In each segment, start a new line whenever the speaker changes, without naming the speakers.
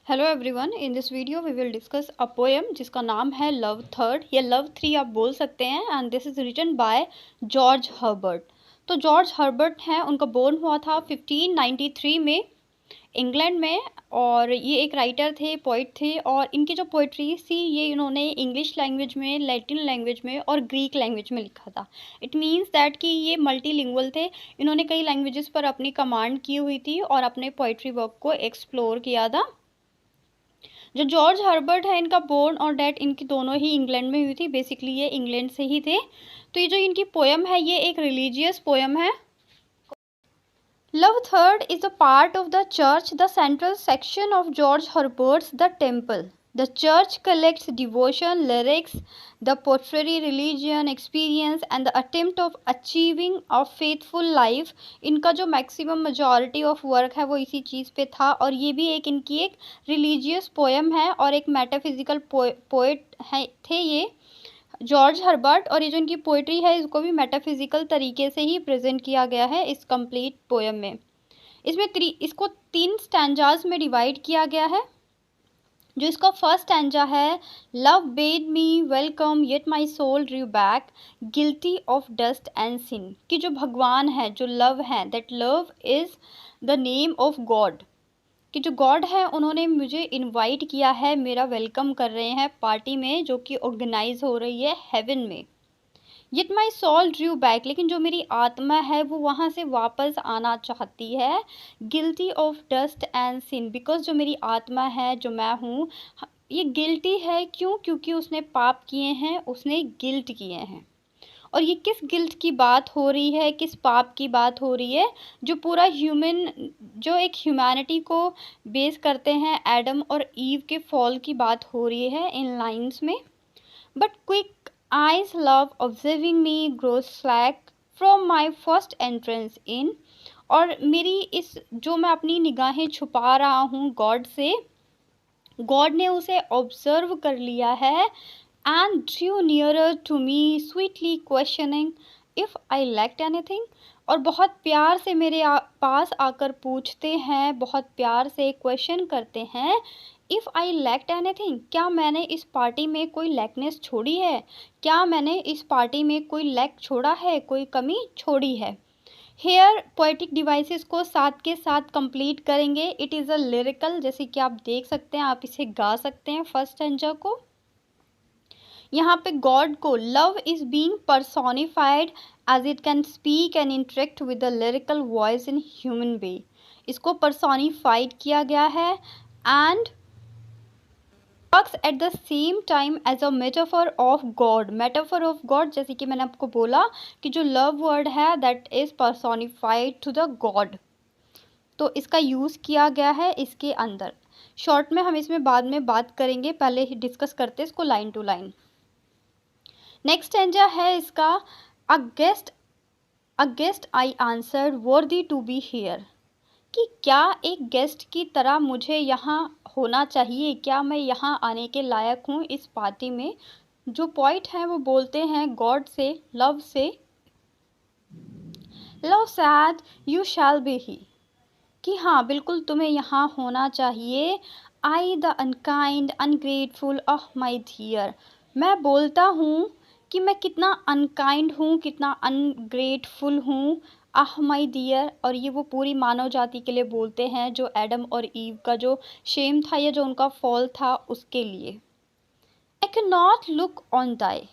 Hello everyone, in this video we will discuss a poem जिसका नाम है love third या लव थ्री आप बोल सकते हैं। And this is written by George Herbert. तो जॉर्ज हर्बर्ट हैं, उनका बोर्न हुआ था 1593 में इंग्लैंड में। और ये एक राइटर थे, पोइट थे। और इनकी जो पोइट्री थी ये इन्होंने इंग्लिश लैंग्वेज में, लैटिन लैंग्वेज में और ग्रीक लैंग्वेज में लिखा था। इट मीन्स दैट कि ये मल्टीलिंगुअल थे। इन्होंने कई लैंग्वेजेस पर अपनी कमांड की हुई थी और अपने पोइट्री वर्क को एक्सप्लोर किया था। जो जॉर्ज हर्बर्ट है, इनका बोर्न और डेथ इनकी दोनों ही इंग्लैंड में हुई थी। बेसिकली ये इंग्लैंड से ही थे। तो ये जो इनकी पोएम है ये एक रिलीजियस पोएम है। Love third is a part of the church, the central section of George Herbert's The Temple. The church collects devotion, lyrics, the portray religion, experience and the attempt of achieving a faithful life. इनका जो maximum majority of work है वो इसी चीज़ पे था। और ये भी एक इनकी एक रिलीजियस पोएम है और एक मेटाफिजिकल पोएट है थे ये जॉर्ज हर्बर्ट। और ये जो इनकी पोइट्री है इसको भी मेटाफिजिकल तरीके से ही प्रेजेंट किया गया है इस कंप्लीट पोएम में। इसमें इसको 3 स्टैंजाज में डिवाइड किया गया है। जो इसका फर्स्ट स्टैंजा है, love bade me welcome yet my soul drew back guilty of dust and sin. कि जो भगवान है, जो लव है, that love is the name of God. कि जो गॉड है उन्होंने मुझे इनवाइट किया है, मेरा वेलकम कर रहे हैं पार्टी में जो कि ऑर्गेनाइज हो रही है हेवन में। Yet my soul drew back, लेकिन जो मेरी आत्मा है वो वहाँ से वापस आना चाहती है। Guilty of dust and sin, because जो मेरी आत्मा है, जो मैं हूँ, ये गिल्टी है। क्यों? क्योंकि उसने पाप किए हैं, उसने गिल्ट किए हैं। और ये किस गिल्ट की बात हो रही है, किस पाप की बात हो रही है? जो पूरा जो एक ह्यूमैनिटी को बेस करते हैं, एडम और ईव के फॉल की बात हो रही है इन लाइंस में। But quick eyed love observing me grow slack from my first entrance in. और मेरी इस जो मैं अपनी निगाहें छुपा रहा हूँ गॉड से, गॉड ने उसे ऑब्जर्व कर लिया है। and drew nearer to me sweetly questioning if I lacked anything। और बहुत प्यार से मेरे पास आकर पूछते हैं, बहुत प्यार से क्वेश्चन करते हैं, इफ़ आई लैक्ड एनीथिंग, क्या मैंने इस पार्टी में कोई लैकनेस छोड़ी है, क्या मैंने इस पार्टी में कोई लैक छोड़ा है, कोई कमी छोड़ी है। हेयर पोएटिक डिवाइसेस को साथ के साथ कंप्लीट करेंगे। इट इज़ अ लिरिकल, जैसे कि आप देख सकते हैं, आप इसे गा सकते हैं फर्स्ट स्टैंजा को। यहाँ पे गॉड को love is being personified as it can speak and interact with the lyrical voice in human way. इसको पर्सोनिफाइड किया गया है and works at the same time as a metaphor of God. Metaphor of God, जैसे कि मैंने आपको बोला कि जो लव वर्ड है that is personified to the God, तो इसका यूज़ किया गया है इसके अंदर। शॉर्ट में हम इसमें बाद में बात करेंगे, पहले ही डिस्कस करते हैं इसको line to line. Next stanza है इसका, a guest I answered worthy to be here. कि क्या एक गेस्ट की तरह मुझे यहाँ होना चाहिए, क्या मैं यहाँ आने के लायक हूँ इस पार्टी में। जो पॉइंट हैं वो बोलते हैं God say, love say, love said you shall be he. कि हाँ बिल्कुल तुम्हें यहाँ होना चाहिए। I the unkind ungrateful of my dear. मैं बोलता हूँ कि मैं कितना अनकाइंड हूँ, कितना अनग्रेटफुल हूँ। आह माई डियर, और ये वो पूरी मानव जाति के लिए बोलते हैं जो एडम और ईव का जो शेम था या जो उनका फॉल था उसके लिए। I can not look on दाई,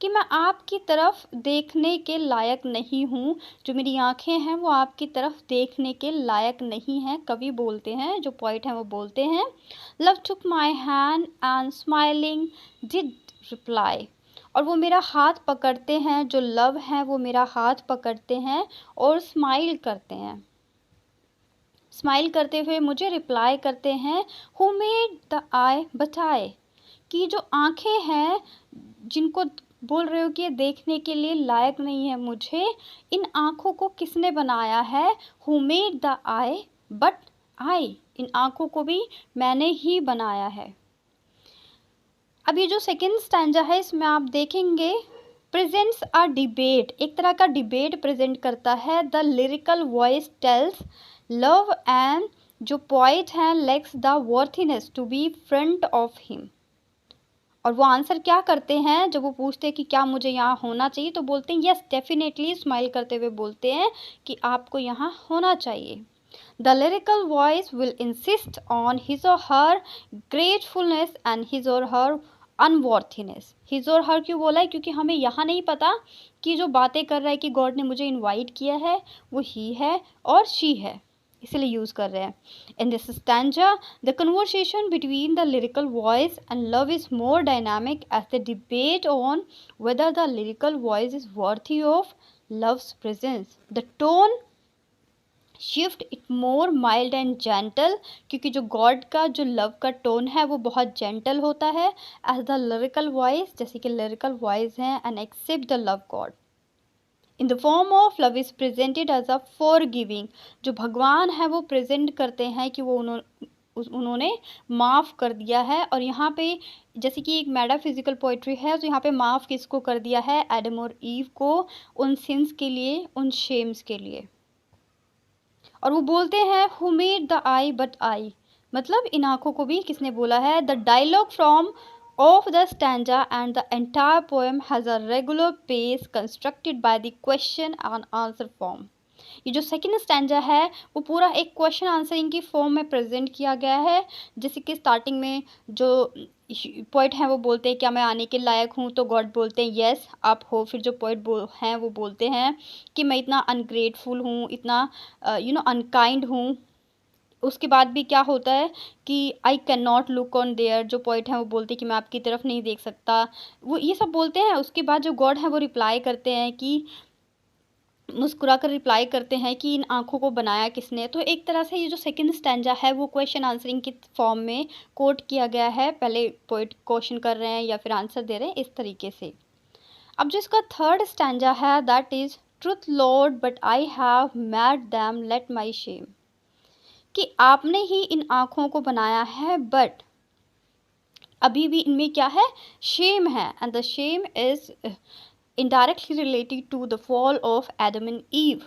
कि मैं आपकी तरफ देखने के लायक नहीं हूँ। जो मेरी आंखें हैं वो आपकी तरफ देखने के लायक नहीं हैं। कवि बोलते हैं, जो पोइट हैं वो बोलते हैं। Love took my hand and smiling did reply. और वो मेरा हाथ पकड़ते हैं, जो लव हैं वो मेरा हाथ पकड़ते हैं और स्माइल करते हैं, स्माइल करते हुए मुझे रिप्लाई करते हैं, who made the eye but आई। कि जो आंखें हैं जिनको बोल रहे हो कि ये देखने के लिए लायक नहीं है मुझे, इन आँखों को किसने बनाया है। Who made the eye but I, इन आँखों को भी मैंने ही बनाया है। अब ये जो सेकेंड स्टैंजा है इसमें आप देखेंगे प्रेजेंट्स अ डिबेट, एक तरह का डिबेट प्रेजेंट करता है। The lyrical voice tells love and जो पोइट हैं lacks the worthiness to be front of him. और वो आंसर क्या करते हैं जब वो पूछते हैं कि क्या मुझे यहाँ होना चाहिए, तो बोलते हैं यस डेफिनेटली, स्माइल करते हुए बोलते हैं कि आपको यहाँ होना चाहिए। The lyrical voice will insist on his और हर ग्रेटफुलनेस एंड हिज और हर अनवॉर्थीनेस। हिज और हर क्यों बोला है? क्योंकि हमें यहाँ नहीं पता कि जो बातें कर रहा है कि गॉड ने मुझे इनवाइट किया है वो ही है और शी है, इसलिए यूज़ कर रहे हैं। In this stanza the conversation between the lyrical voice and love is more dynamic as the debate on whether the lyrical voice is worthy of love's presence. The tone shift it more mild and gentle, क्योंकि जो God का जो love का tone है वो बहुत gentle होता है एज द लिरिकल वॉइस, जैसे कि लिरिकल वॉइस हैं and accept the love God in the form of love is presented as a forgiving. जो भगवान है वो प्रेजेंट करते हैं कि वो उन्होंने माफ़ कर दिया है। और यहाँ पे जैसे कि एक मेटाफिजिकल पोइट्री है, तो यहाँ पे माफ़ किसको कर दिया है? एडम और ईव को, उन सिंस के लिए, उन शेम्स के लिए। और वो बोलते हैं who made the eye but I, मतलब इन आँखों को भी किसने बोला है? The dialogue from of the stanza and the entire poem has a regular pace constructed by the question and answer form। ये जो सेकंड स्टैंजा है वो पूरा एक क्वेश्चन आंसरिंग की फॉर्म में प्रेजेंट किया गया है। जैसे कि स्टार्टिंग में जो पोइट हैं वो बोलते हैं क्या मैं आने के लायक हूँ, तो गॉड बोलते हैं यस आप हो। फिर जो पोइट हैं वो बोलते हैं कि मैं इतना अनग्रेटफुल हूँ, इतना अनकाइंड हूँ। उसके बाद भी क्या होता है कि I can not look on their, जो पोइट हैं वो बोलते हैं कि मैं आपकी तरफ नहीं देख सकता, वो ये सब बोलते हैं। उसके बाद जो गॉड है वो रिप्लाई करते हैं कि मुस्कुरा कर रिप्लाई करते हैं कि इन आँखों को बनाया किसने। तो एक तरह से ये जो सेकंड स्टैंजा है वो क्वेश्चन आंसरिंग की फॉर्म में कोट किया गया है। पहले पोइट क्वेश्चन कर रहे हैं या फिर आंसर दे रहे हैं इस तरीके से। अब जो इसका थर्ड स्टैंजा है that is truth lord but I have mad them let my shame, कि आपने ही इन आँखों को बनाया है बट अभी भी इनमें क्या है? शेम है। And the shame is indirectly related to the fall of Adam and Eve.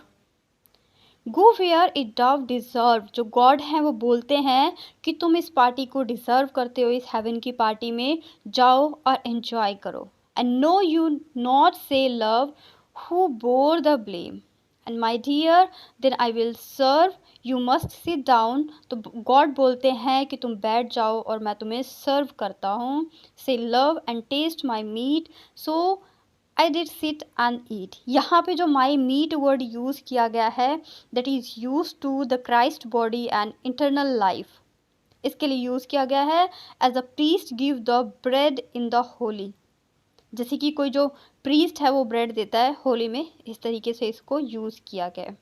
Go where it dove deserve, जो गॉड हैं वो बोलते हैं कि तुम इस पार्टी को डिजर्व करते हो, इस हेवन की पार्टी में जाओ और एंजॉय करो। And know you not say love who bore the blame and my dear then I will serve you must sit down. तो गॉड बोलते हैं कि तुम बैठ जाओ और मैं तुम्हें सर्व करता हूँ। Say love and taste my meat so I did sit and eat. यहाँ पे जो माई मीट वर्ड यूज़ किया गया है that is use to the Christ body and internal life, इसके लिए यूज़ किया गया है as a priest give the bread in the holy. जैसे कि कोई जो प्रीस्ट है वो ब्रेड देता है होली में, इस तरीके से इसको यूज़ किया गया है।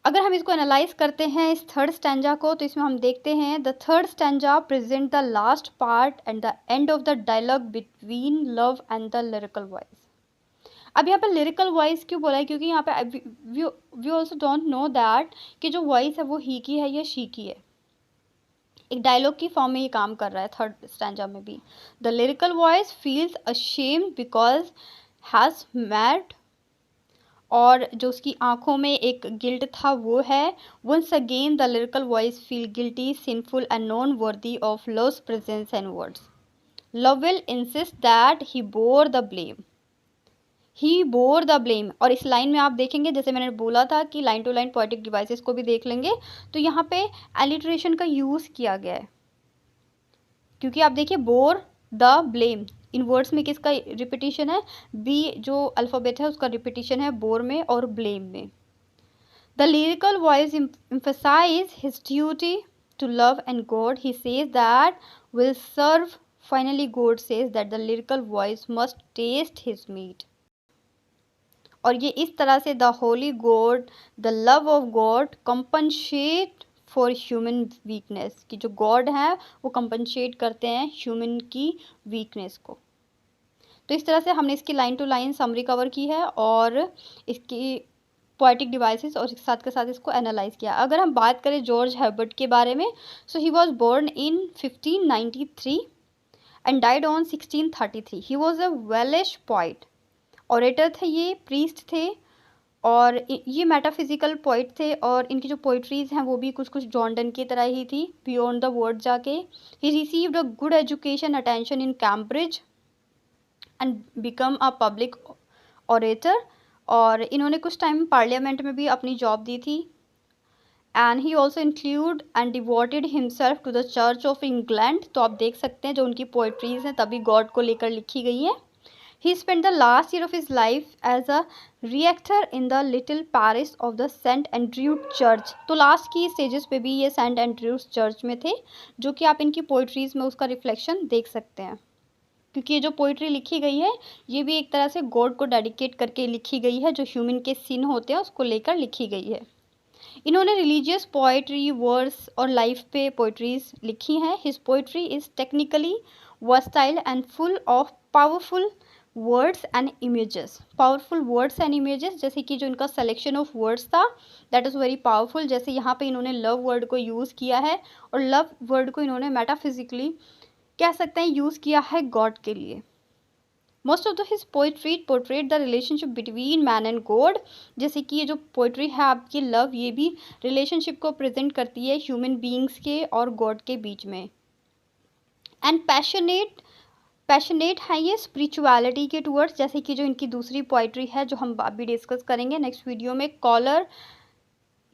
अगर हम इसको एनालाइज करते हैं इस थर्ड स्टैंजा को, तो इसमें हम देखते हैं the third stanza present the last part and the end of the dialogue between love and the lyrical voice. अब यहाँ पे लिरिकल वॉइस क्यों बोला है? क्योंकि यहाँ पे we also don't know that कि जो वॉइस है वो ही की है या शी की है। एक डायलॉग की फॉर्म में ये काम कर रहा है थर्ड स्टैंजा में भी। The lyrical voice feels ashamed because has mad, और जो उसकी आंखों में एक गिल्ट था वो है once again the lyrical voice feel guilty sinful and non worthy of love's presence and words. Love will insist that he bore the blame, he bore the blame. और इस लाइन में आप देखेंगे जैसे मैंने बोला था कि line to line poetic devices को भी देख लेंगे, तो यहाँ पे एलिट्रेशन का यूज़ किया गया है। क्योंकि आप देखिए bore the blame, in words में किसका रिपीटिशन है? बी जो अल्फ़ाबेट है उसका रिपीटिशन है बोर में और ब्लेम में। The lyrical voice emphasize his duty to love and God. He says that will serve. Finally, God says that the lyrical voice must taste his meat. और ये इस तरह से the Holi God, the love of God compensate for human weakness, कि जो God है वो compensate करते हैं ह्यूमन की वीकनेस को। तो इस तरह से हमने इसकी line to line summary cover की है और इसकी पोएटिक डिवाइसेस और साथ के साथ इसको एनालाइज किया। अगर हम बात करें जॉर्ज हर्बर्ट के बारे में, so he was born in 1593 and died on 1633। He was a Welsh poet, orator थे, ये प्रीस्ट थे और ये मेटाफिजिकल पोइट थे और इनकी जो पोइट्रीज़ हैं वो भी कुछ कुछ जॉन डन की तरह ही थी, बियॉन्ड द वर्ड जाके। He received a good education attention in Cambridge and become a public orator. और इन्होंने कुछ टाइम पार्लियामेंट में भी अपनी जॉब दी थी। And he also include and devoted himself to the Church of England. तो आप देख सकते हैं जो उनकी पोइट्रीज़ हैं तभी गॉड को लेकर लिखी गई हैं। He spent the last year of his life as a rector in the little parish of the St. Andrew Church। तो लास्ट की स्टेजेस पे भी ये सेंट एंड्रयूज चर्च में थे, जो कि आप इनकी पोइट्रीज़ में उसका रिफ्लेक्शन देख सकते हैं। क्योंकि ये जो पोइट्री लिखी गई है ये भी एक तरह से गॉड को डेडिकेट करके लिखी गई है, जो ह्यूमन के सिन होते हैं उसको लेकर लिखी गई है। इन्होंने रिलीजियस पोइट्री, वर्स और लाइफ पे पोइट्रीज लिखी हैं। His poetry is technically versatile and full of powerful words and images. Powerful words and images, जैसे कि जो इनका सेलेक्शन ऑफ वर्ड्स था दैट इज़ वेरी पावरफुल। जैसे यहाँ पे इन्होंने लव वर्ड को यूज़ किया है और लव वर्ड को इन्होंने मेटाफिजिकली कह सकते हैं यूज़ किया है गॉड के लिए। Most of the his poetry portrait the relationship between man and God. जैसे कि ये जो पोइट्री है आपकी लव, ये भी रिलेशनशिप को प्रेजेंट करती है ह्यूमन बीइंग्स के और गॉड के बीच में। एंड पैशनेट है ये स्पिरिचुअलिटी के टूवर्ड्स। जैसे कि जो इनकी दूसरी पोइट्री है जो हम अभी डिस्कस करेंगे नेक्स्ट वीडियो में, कॉलर,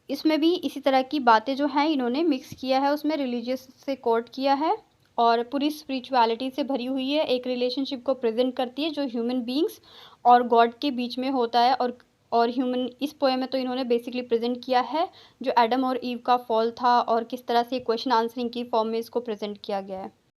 इसमें भी इसी तरह की बातें जो हैं इन्होंने मिक्स किया है, उसमें रिलीजियस से कोट किया है और पूरी स्पिरिचुअलिटी से भरी हुई है। एक रिलेशनशिप को प्रेजेंट करती है जो ह्यूमन बीइंग्स और गॉड के बीच में होता है। और ह्यूमन, इस पोएम में तो इन्होंने बेसिकली प्रेजेंट किया है जो एडम और ईव का फॉल था और किस तरह से क्वेश्चन आंसरिंग की फॉर्म में इसको प्रेजेंट किया गया है।